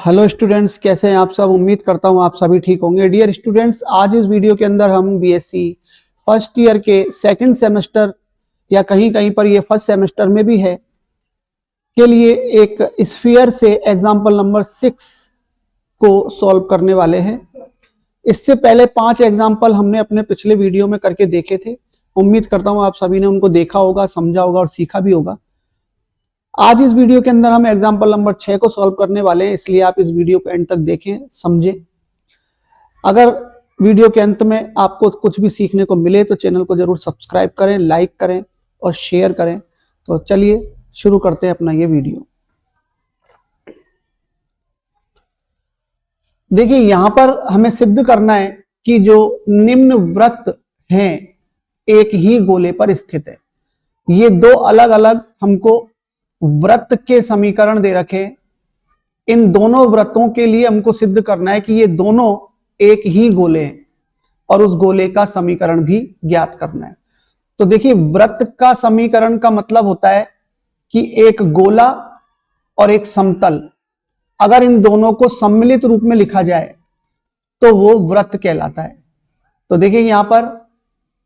Hello students, कैसे हैं आप सब। उम्मीद करता हूं आप सभी ठीक होंगे। डियर स्टूडेंट्स, आज इस वीडियो के अंदर हम बीएससी फर्स्ट ईयर के सेकंड सेमेस्टर या कहीं कहीं पर ये फर्स्ट सेमेस्टर में भी है के लिए एक स्फीयर से एग्जाम्पल नंबर 6 को सॉल्व करने वाले हैं। इससे पहले 5 एग्जाम्पल हमने अपने पिछले वीडियो में करके देखे थे। उम्मीद करता हूं आप सभी ने उनको देखा होगा, समझा होगा और सीखा भी होगा। आज इस वीडियो के अंदर हम एग्जाम्पल नंबर 6 को सॉल्व करने वाले हैं, इसलिए आप इस वीडियो को एंड तक देखें, समझें। अगर वीडियो के अंत में आपको कुछ भी सीखने को मिले तो चैनल को जरूर सब्सक्राइब करें, लाइक करें और शेयर करें। तो चलिए शुरू करते हैं अपना ये वीडियो। देखिए, यहां पर हमें सिद्ध करना है कि जो निम्न वृत्त हैं एक ही गोले पर स्थित है। ये दो अलग अलग हमको वृत्त के समीकरण दे रखे। इन दोनों वृत्तों के लिए हमको सिद्ध करना है कि ये दोनों एक ही गोले हैं और उस गोले का समीकरण भी ज्ञात करना है। तो देखिए, वृत्त का समीकरण का मतलब होता है कि एक गोला और एक समतल, अगर इन दोनों को सम्मिलित रूप में लिखा जाए तो वो वृत्त कहलाता है। तो देखिए, यहां पर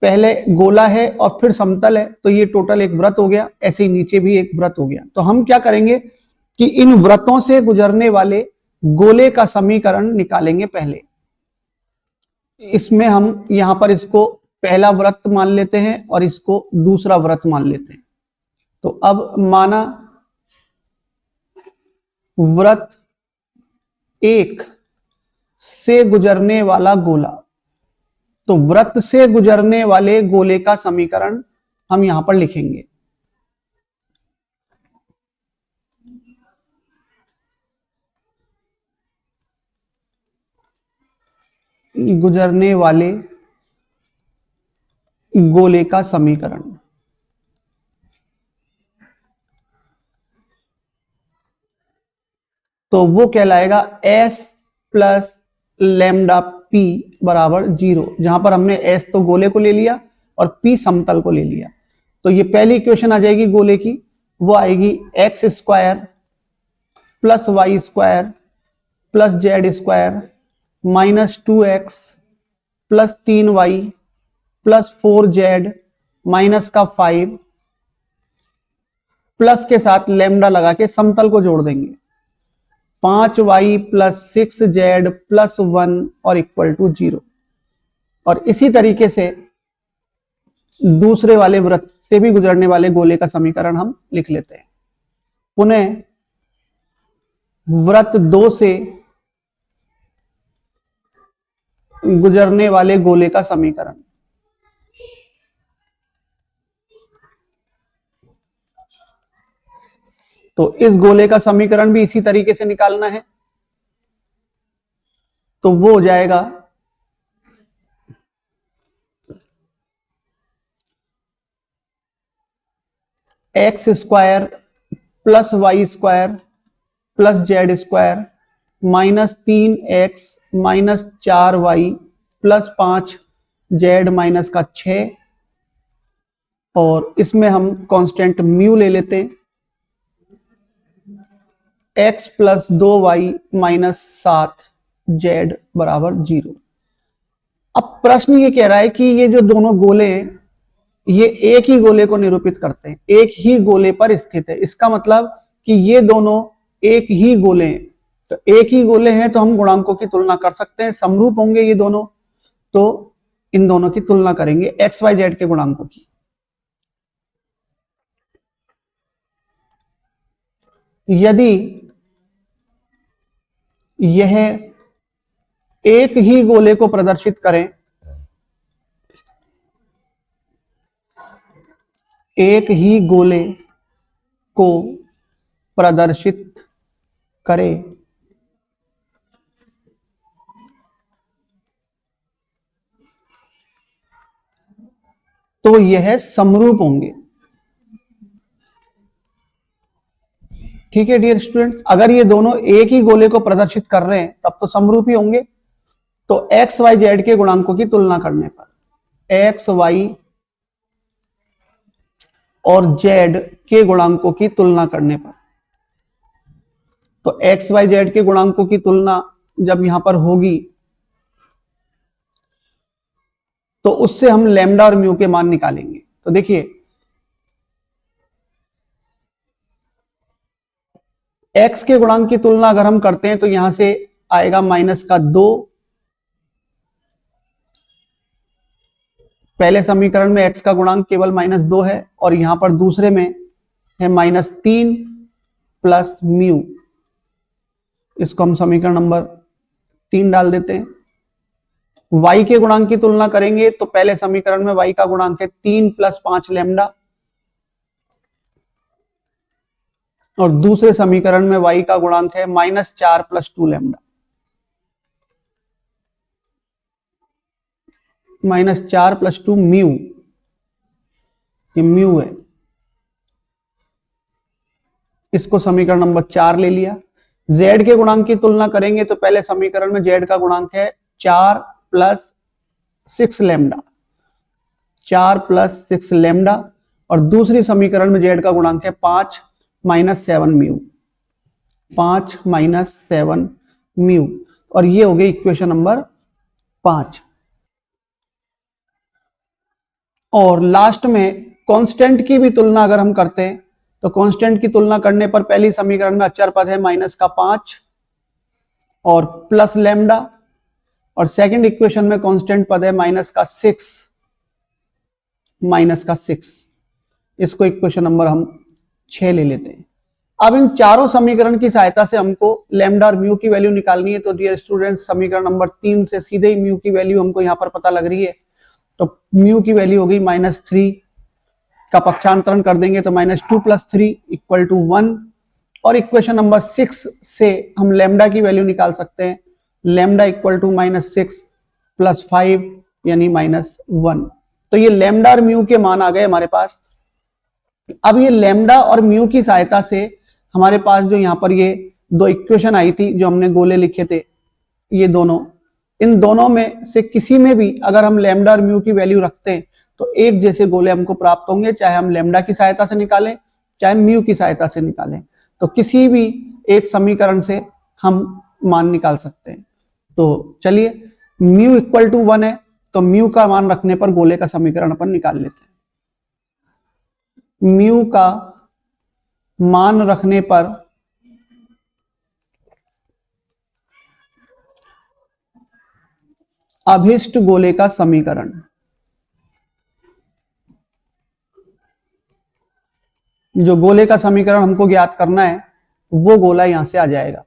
पहले गोला है और फिर समतल है, तो ये टोटल एक वृत्त हो गया। ऐसे ही नीचे भी एक वृत्त हो गया। तो हम क्या करेंगे कि इन वृत्तों से गुजरने वाले गोले का समीकरण निकालेंगे। पहले इसमें हम यहां पर इसको पहला वृत्त मान लेते हैं और इसको दूसरा वृत्त मान लेते हैं। तो अब माना वृत्त 1 से गुजरने वाला गोला, तो वृत्त से गुजरने वाले गोले का समीकरण हम यहां पर लिखेंगे। गुजरने वाले गोले का समीकरण, तो वो कहलाएगा s प्लस लैम्डा p बराबर 0। जहां पर हमने s तो गोले को ले लिया और p समतल को ले लिया। तो ये पहली इक्वेशन आ जाएगी गोले की, वो आएगी x square plus y square plus z square minus 2x plus 3y plus 4z minus का 5 प्लस के साथ लैम्डा लगा के समतल को जोड़ देंगे। 5y प्लस 6z प्लस 1 और इक्वल टू 0। और इसी तरीके से दूसरे वाले वृत्त से भी गुजरने वाले गोले का समीकरण हम लिख लेते हैं। पुनः वृत्त 2 से गुजरने वाले गोले का समीकरण, तो इस गोले का समीकरण भी इसी तरीके से निकालना है। तो वो हो जाएगा x square plus y square plus z square minus 3x minus 4y plus 5z minus का 6, और इसमें हम कांस्टेंट म्यू ले लेते हैं। x plus 2y minus 7z बराबर 0। अब प्रश्न ये कह रहा है कि ये जो दोनों गोले हैं ये एक ही गोले को निरूपित करते हैं, एक ही गोले पर स्थित है। इसका मतलब कि ये दोनों एक ही गोले हैं। तो एक ही गोले हैं तो हम गुणांकों की तुलना कर सकते हैं, समरूप होंगे ये दोनों, तो इन दोनों की तुलना करेंगे एक्स वाई जेड के गुणांकों की। यदि यह एक ही गोले को प्रदर्शित करें, एक ही गोले को प्रदर्शित करे तो यह समरूप होंगे। ठीक है डियर स्टूडेंट्स, अगर ये दोनों एक ही गोले को प्रदर्शित कर रहे हैं तब तो समरूप ही होंगे। तो एक्स वाई जेड के गुणांकों की तुलना करने पर एक्स वाई और जेड के गुणांकों की तुलना करने पर तो एक्स वाई जेड के गुणांकों की तुलना जब यहां पर होगी तो उससे हम लैम्डा और म्यू के मान निकालेंगे। तो देखिए एक्स के गुणांक की तुलना अगर हम करते हैं तो यहां से आएगा -2। पहले समीकरण में एक्स का गुणांक केवल -2 है और यहां पर दूसरे में है -3 प्लस म्यू। इसको हम समीकरण नंबर 3 डाल देते हैं। y के गुणांक की तुलना करेंगे तो पहले समीकरण में y का गुणांक है 3 + 5 लैम्डा और दूसरे समीकरण में y का गुणांक है -4 + 2 लैम्डा। -4 + 2 म्यू, ये म्यू है। इसको समीकरण नंबर 4 ले लिया। z के गुणांक की तुलना करेंगे तो पहले समीकरण में z का गुणांक है 4 + 6 लैम्डा, 4 + 6 लैम्डा और दूसरी समीकरण में z का गुणांक है 5 - 7 म्यू, 5 - 7 म्यू। और ये हो गई इक्वेशन नंबर 5। और लास्ट में कांस्टेंट की भी तुलना अगर हम करते हैं तो कांस्टेंट की तुलना करने पर पहली समीकरण में अचर पद है -5 और प्लस लैम्डा और सेकंड इक्वेशन में कांस्टेंट पद है -6। इसको इक्वेशन नंबर हम 6 ले लेते हैं। अब इन चारों समीकरण की सहायता से हमको लैम्डा और म्यू की वैल्यू निकालनी है। तो डियर स्टूडेंट्स, समीकरण नंबर 3 से सीधे ही म्यू की वैल्यू हमको यहां पर पता लग रही है। तो म्यू की वैल्यू हो गई -3 का पक्षांतरण कर देंगे तो -2 + 3 = 1 और इक्वेशन नंबर 6 से हम लैम्डा की वैल्यू निकाल सकते हैं। लैम्डा = -6 + 5 यानी -1। तो ये लैम्डा और म्यू के मान आ गए हमारे पास। अब ये लैम्डा और म्यू की सहायता से हमारे पास जो यहाँ पर ये दो इक्वेशन आई थी, जो हमने गोले लिखे थे, ये दोनों, इन दोनों में से किसी में भी अगर हम लैम्डा और म्यू की वैल्यू रखते हैं तो एक जैसे गोले हमको प्राप्त होंगे, चाहे हम लैम्डा की सहायता से निकालें चाहे म्यू की सहायता से निकालें। तो किसी भी एक समीकरण से हम मान निकाल सकते हैं। तो चलिए, म्यू = 1 है तो म्यू का मान रखने पर गोले का समीकरण अपन निकाल लेते हैं। म्यू का मान रखने पर अभिष्ट गोले का समीकरण, जो गोले का समीकरण हमको ज्ञात करना है वो गोला यहां से आ जाएगा।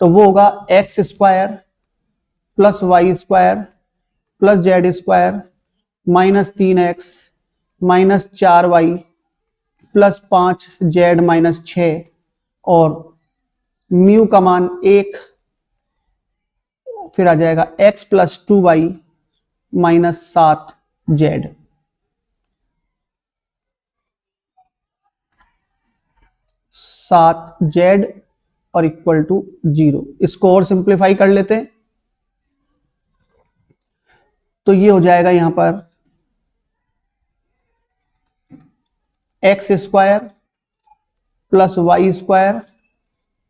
तो वो होगा x² + y² + z² -3x - 4y + 5z - 6 और म्यू का मान 1, फिर आ जाएगा x + 2y - 7z। और =0। इसको और सिंप्लीफाई कर लेते हैं तो ये हो जाएगा यहां पर x² + y²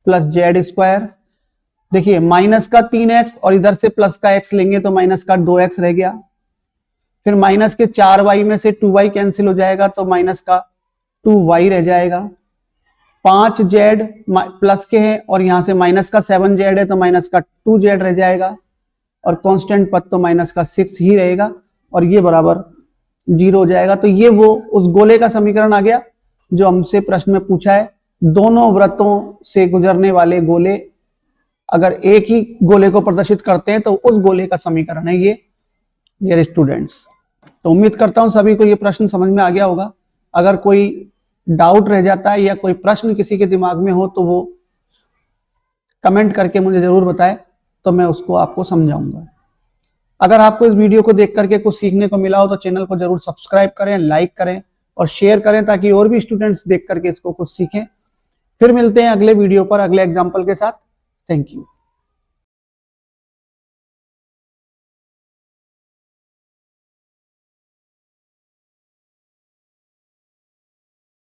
+ z²। देखिए माइनस का 3x और इधर से प्लस का x लेंगे तो माइनस का 2x रह गया। फिर माइनस के 4y में से 2y कैंसिल हो जाएगा तो माइनस का 2y रह जाएगा। 5z प्लस के हैं और यहां से माइनस का 7z है तो माइनस का 2z रह जाएगा और कांस्टेंट पद तो माइनस का 6 ही रहेगा और ये बराबर 0 हो जाएगा। तो ये वो उस गोले का समीकरण आ गया जो हमसे प्रश्न में पूछा है। दोनों वृत्तों से गुजरने वाले गोले अगर एक ही गोले को प्रदर्शित करते हैं तो उस गोले का समीकरण है ये, डियर स्टूडेंट्स। तो उम्मीद करता हूं सभी को ये प्रश्न समझ में आ गया होगा। अगर कोई डाउट रह जाता है या कोई प्रश्न किसी के दिमाग में हो तो वो कमेंट करके मुझे जरूर बताएं, तो मैं उसको आपको समझाऊंगा। अगर आपको इस वीडियो को देख करके कुछ सीखने को मिला हो तो चैनल को जरूर सब्सक्राइब करें, लाइक करें और शेयर करें ताकि और भी स्टूडेंट्स देख करके इसको कुछ सीखें। फिर मिलते हैं अगले वीडियो पर अगले एग्जाम्पल के साथ। Thank you.